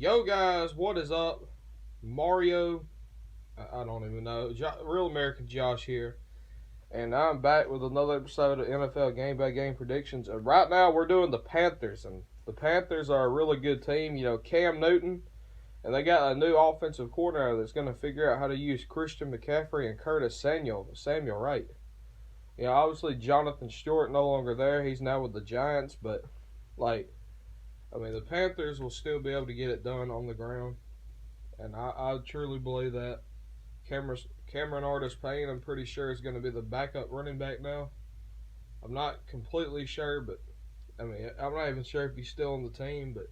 Yo guys, what is up? Mario, I don't even know. Real American Josh here, and I'm back with another episode of NFL Game by Game predictions. And right now we're doing the Panthers, and the Panthers are a really good team. You know, Cam Newton, and they got a new offensive coordinator that's going to figure out how to use Christian McCaffrey and Curtis Samuel Wright. You know, obviously Jonathan Stewart no longer there. He's now with the Giants, but the Panthers will still be able to get it done on the ground, and I truly believe that. Cameron Artis-Payne, I'm pretty sure, is going to be the backup running back now. I'm not completely sure, but I'm not even sure if he's still on the team, but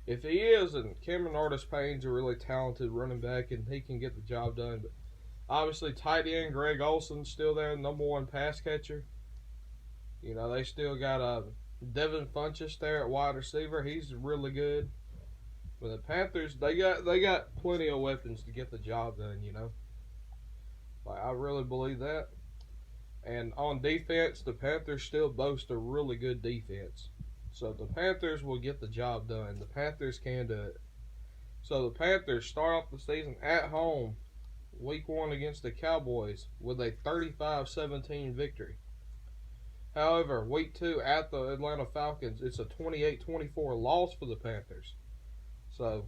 if he is, then Cameron Artis-Payne's a really talented running back, and he can get the job done. But obviously, tight end Greg Olson's still there, number one pass catcher. You know, they still got Devin Funchess there at wide receiver. He's really good. But the Panthers, they got plenty of weapons to get the job done, you know. I really believe that. And on defense, the Panthers still boast a really good defense. So the Panthers will get the job done. The Panthers can do it. So the Panthers start off the season at home, week 1 against the Cowboys, with a 35-17 victory. However, week 2 at the Atlanta Falcons, it's a 28-24 loss for the Panthers. So,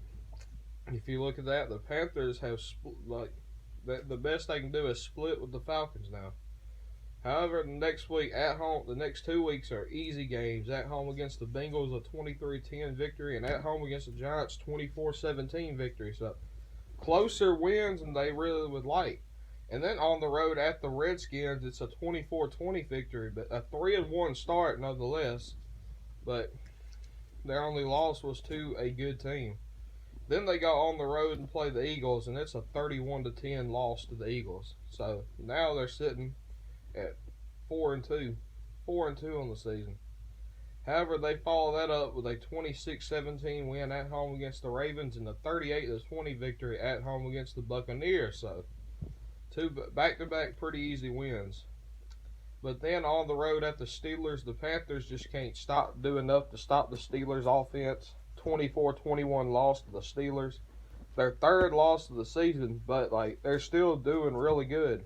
if you look at that, the Panthers have the best they can do is split with the Falcons now. However, the next week at home, the next 2 weeks are easy games. At home against the Bengals, a 23-10 victory, and at home against the Giants, 24-17 victory. So, closer wins than they really would like. And then on the road at the Redskins, it's a 24-20 victory, but a 3-1 start nonetheless. But their only loss was to a good team. Then they go on the road and play the Eagles, and it's a 31-10 loss to the Eagles. So now they're sitting at 4-2 on the season. However, they follow that up with a 26-17 win at home against the Ravens and a 38-20 victory at home against the Buccaneers. So 2 back-to-back pretty easy wins. But then on the road at the Steelers, the Panthers just can't do enough to stop the Steelers' offense. 24-21 loss to the Steelers. Their 3rd loss of the season, but they're still doing really good.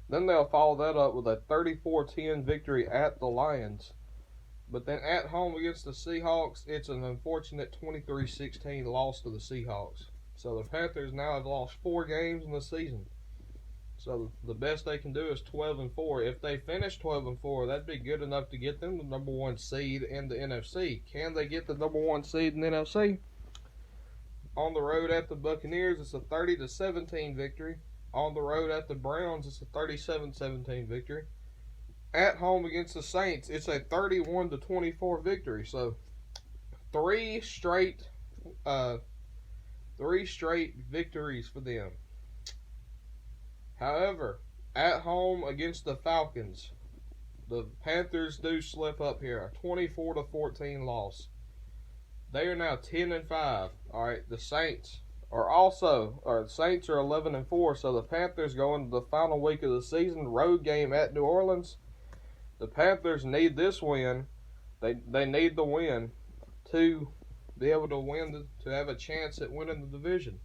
Then they'll follow that up with a 34-10 victory at the Lions. But then at home against the Seahawks, it's an unfortunate 23-16 loss to the Seahawks. So the Panthers now have lost 4 games in the season. So the best they can do is 12-4. If they finish 12-4, that'd be good enough to get them the number 1 seed in the NFC. Can they get the number 1 seed in the NFC? On the road at the Buccaneers, it's a 30-17 victory. On the road at the Browns, it's a 37-17 victory. At home against the Saints, it's a 31-24 victory. So 3 straight victories for them. However, at home against the Falcons, the Panthers do slip up here. A 24-14 loss. They are now 10-5. All right, the Saints are 11-4. So the Panthers go into the final week of the season, road game at New Orleans. The Panthers need this win. They need the win to be able to win to have a chance at winning the division.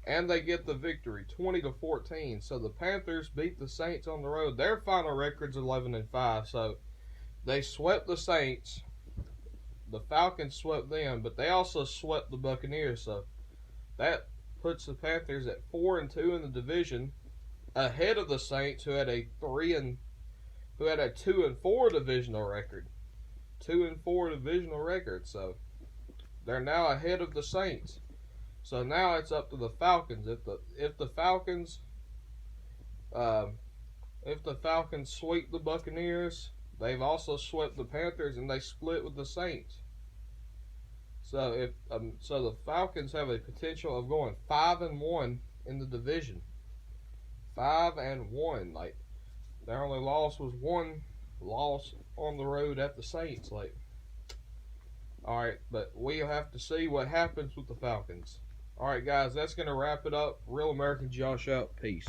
And they get the victory, 20-14. So the Panthers beat the Saints on the road. Their final record's 11-5. So they swept the Saints. The Falcons swept them, but they also swept the Buccaneers. So that puts the Panthers at 4-2 in the division, ahead of the Saints, who had a 2-4 divisional record. 2-4 divisional record. So they're now ahead of the Saints. So now it's up to the Falcons. If the Falcons sweep the Buccaneers, they've also swept the Panthers, and they split with the Saints. So the Falcons have a potential of going 5-1 in the division. 5-1. Their only loss was 1 loss on the road at the Saints. All right, but we'll have to see what happens with the Falcons. All right, guys, that's going to wrap it up. Real American Josh out. Peace.